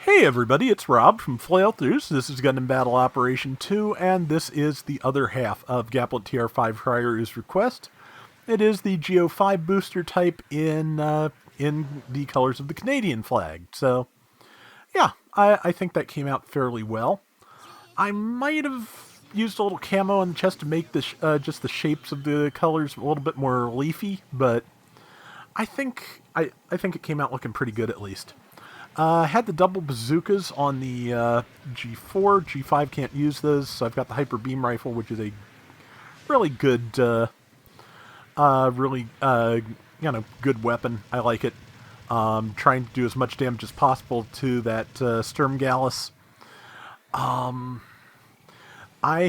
Hey everybody, it's Rob from Flailthroughs. This is Gundam Battle Operation 2, and this is the other half of Gaplet TR5 Crier's request. It is the G05 booster type in the colors of the Canadian flag. So, yeah, I think that came out fairly well. I might have used a little camo on the chest to make just the shapes of the colors a little bit more leafy, but I think it came out looking pretty good at least. Had the double bazookas on the G4. G5 can't use those, so I've got the hyper beam rifle, which is a really good, really good weapon. I like it. Trying to do as much damage as possible to that Sturmgallus. I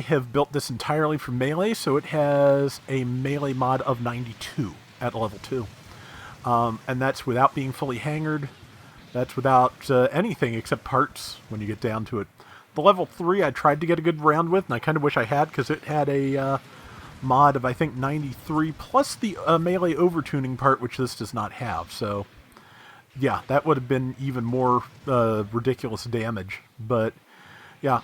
have built this entirely for melee, so it has a melee mod of 92 at level 2. And that's without being fully hangered. That's without anything except parts when you get down to it. The level 3 I tried to get a good round with, and I kind of wish I had, because it had a mod of, I think, 93, plus the melee overtuning part, which this does not have. So, yeah, that would have been even more ridiculous damage. But, yeah,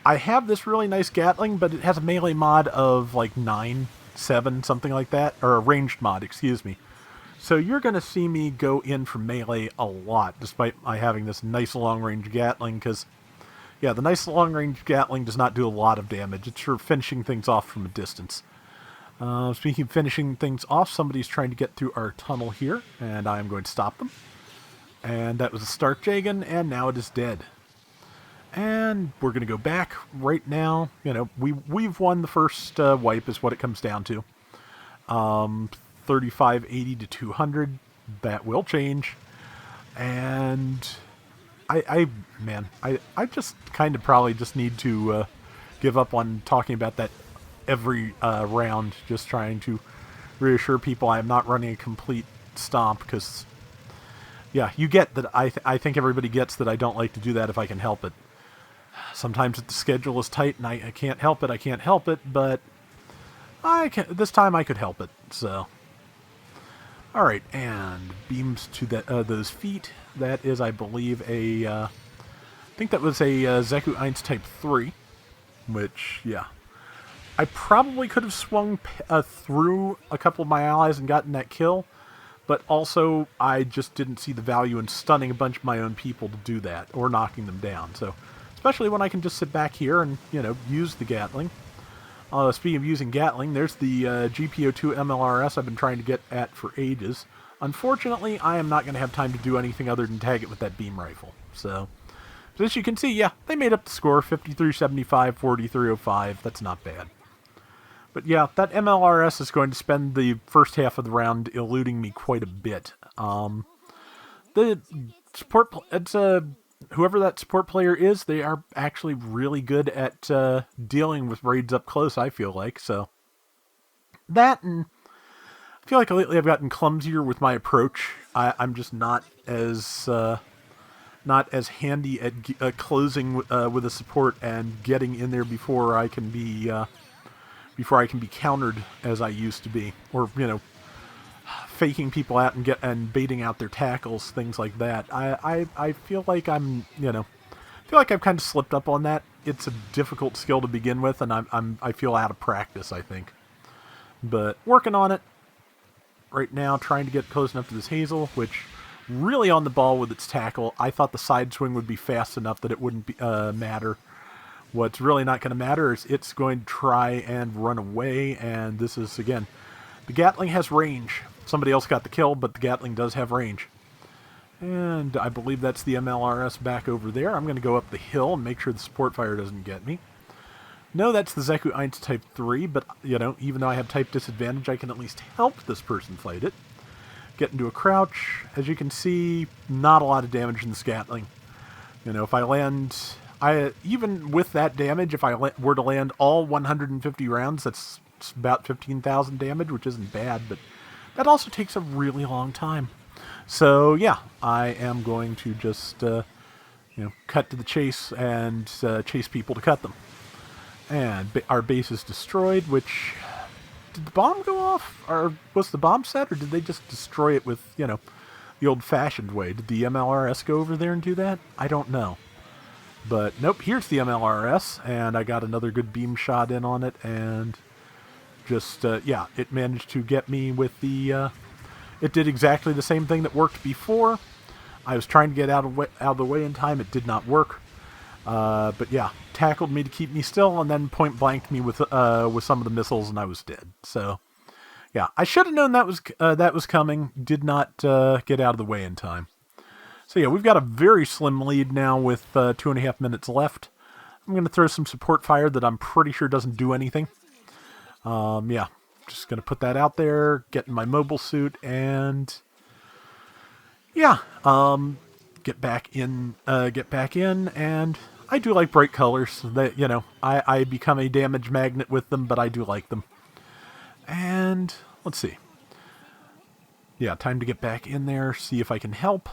I have this really nice Gatling, but it has a melee mod of, like, 9, 7, something like that. Or a ranged mod, excuse me. So you're going to see me go in for melee a lot, despite my having this nice long-range Gatling, because, yeah, the nice long-range Gatling does not do a lot of damage. It's for finishing things off from a distance. Speaking of finishing things off, somebody's trying to get through our tunnel here, and I am going to stop them. And that was a Stark Jagan, and now it is dead. And we're going to go back right now. You know, we've won the first wipe, is what it comes down to. 3580 to 200. That will change. And I just kind of probably just need to give up on talking about that every round. Just trying to reassure people I am not running a complete stomp, because, yeah, you get that. I think everybody gets that I don't like to do that if I can help it. Sometimes the schedule is tight and I can't help it. I can't help it, but this time I could help it. So. Alright, and beams to those feet. That is, I believe, I think that was a Zeku 1 Type 3, which, yeah. I probably could have swung through a couple of my allies and gotten that kill, but also I just didn't see the value in stunning a bunch of my own people to do that, or knocking them down. So, especially when I can just sit back here and, use the Gatling. Speaking of using Gatling, there's the GPO2 MLRS I've been trying to get at for ages. Unfortunately, I am not going to have time to do anything other than tag it with that beam rifle. So as you can see, yeah, they made up the score, 53-75, 43-05. That's not bad. But yeah, that MLRS is going to spend the first half of the round eluding me quite a bit. The support, whoever that support player is, they are actually really good at dealing with raids up close, I feel like. So that, and I feel like lately I've gotten clumsier with my approach. I'm just not as handy at closing with a support and getting in there before I can be countered as I used to be, or faking people out and baiting out their tackles, things like that. I feel like I've kind of slipped up on that. It's a difficult skill to begin with, and I feel out of practice, I think. But working on it right now, trying to get close enough to this Hazel, which really on the ball with its tackle. I thought the side swing would be fast enough that it wouldn't matter. What's really not going to matter is it's going to try and run away, and this is, again, the Gatling has range. Somebody else got the kill, but the Gatling does have range. And I believe that's the MLRS back over there. I'm going to go up the hill and make sure the support fire doesn't get me. No, that's the Zeku 1 Type 3, but, even though I have type disadvantage, I can at least help this person fight it. Get into a crouch. As you can see, not a lot of damage in this Gatling. If I land... even with that damage, if I were to land all 150 rounds, that's about 15,000 damage, which isn't bad, but that also takes a really long time. So, yeah, I am going to just, cut to the chase and chase people to cut them. And our base is destroyed, which... Did the bomb go off? Or was the bomb set, or did they just destroy it with, the old-fashioned way. Did the MLRS go over there and do that? I don't know. But nope, here's the MLRS, and I got another good beam shot in on it, and just, yeah, it managed to get me with the, it did exactly the same thing that worked before. I was trying to get out of the way in time. It did not work. But yeah, tackled me to keep me still, and then point blanked me with some of the missiles, and I was dead. So yeah, I should have known that was coming. Did not get out of the way in time. So yeah, we've got a very slim lead now with 2.5 minutes left. I'm going to throw some support fire that I'm pretty sure doesn't do anything. Yeah, just going to put that out there, get in my mobile suit, and yeah, get back in, and I do like bright colors. That, you know, I become a damage magnet with them, but I do like them. And let's see. Yeah, time to get back in there, see if I can help.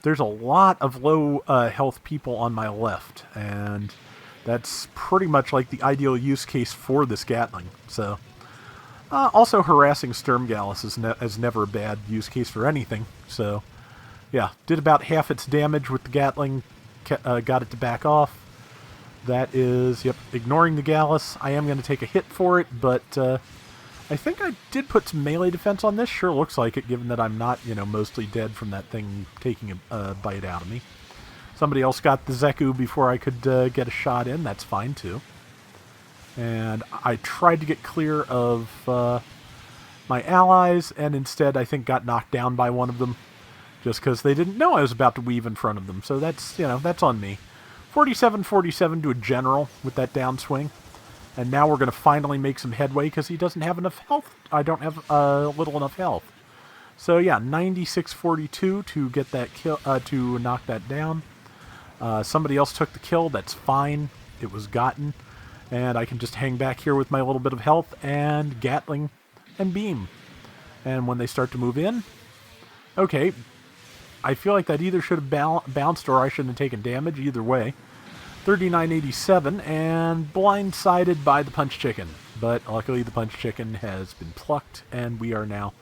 There's a lot of low health people on my left, and that's pretty much like the ideal use case for this Gatling. So, also harassing Sturmgallus is never a bad use case for anything. So, yeah, did about half its damage with the Gatling, got it to back off. That is, yep, ignoring the Gallus. I am going to take a hit for it, but I think I did put some melee defense on this. Sure looks like it, given that I'm not, you know, mostly dead from that thing taking a bite out of me. Somebody else got the Zeku before I could get a shot in. That's fine, too. And I tried to get clear of my allies, and instead I think got knocked down by one of them, just because they didn't know I was about to weave in front of them. So that's, you know, that's on me. 47-47 to a general with that downswing. And now we're going to finally make some headway because he doesn't have enough health. I don't have little enough health. So yeah, 96-42 to get that kill, to knock that down. Somebody else took the kill. That's fine. It was gotten. And I can just hang back here with my little bit of health and Gatling and beam. And when they start to move in, okay, I feel like that either should have bounced or I shouldn't have taken damage. Either way. 39-87 and blindsided by the Punch Chicken. But luckily the Punch Chicken has been plucked and we are now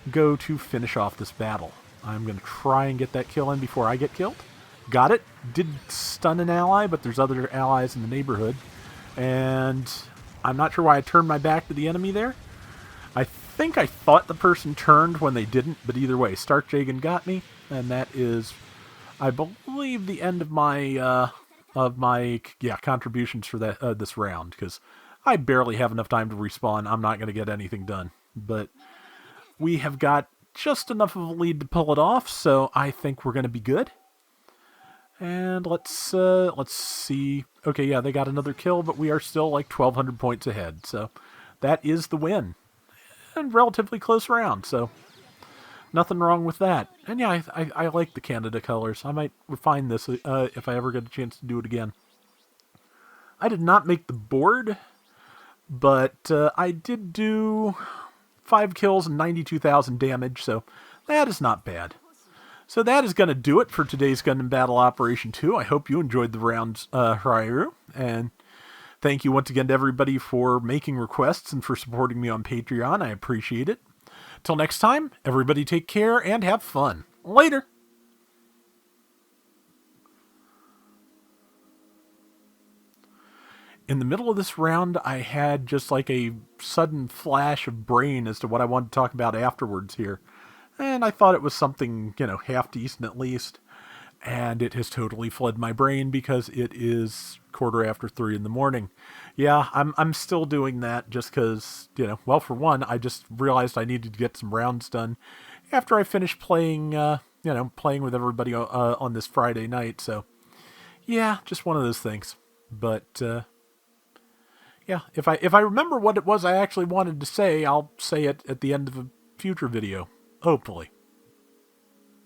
go to finish off this battle. I'm going to try and get that kill in before I get killed. Got it. Did stun an ally, but there's other allies in the neighborhood. And I'm not sure why I turned my back to the enemy there. I think I thought the person turned when they didn't, but either way, Stark Jagan got me. And that is, I believe, the end of my contributions for that this round, because I barely have enough time to respawn. I'm not going to get anything done, but we have got just enough of a lead to pull it off, so I think we're going to be good. And let's see. Okay, yeah, they got another kill, but we are still like 1,200 points ahead, so that is the win. And relatively close round, so nothing wrong with that. And yeah, I like the Canada colors. I might refine this if I ever get a chance to do it again. I did not make the board, but I did do 5 kills and 92,000 damage, so that is not bad. So that is going to do it for today's Gundam Battle Operation 2. I hope you enjoyed the rounds, Hryaru, and thank you once again to everybody for making requests and for supporting me on Patreon. I appreciate it. Till next time, everybody take care and have fun. Later! In the middle of this round, I had just like a sudden flash of brain as to what I wanted to talk about afterwards here. And I thought it was something, you know, half decent at least. And it has totally fled my brain because it is 3:15 in the morning. Yeah, I'm still doing that just because, you know, well, for one, I just realized I needed to get some rounds done after I finished playing, playing with everybody on this Friday night. So, yeah, just one of those things. But, yeah, if I remember what it was I actually wanted to say, I'll say it at the end of a future video. Hopefully.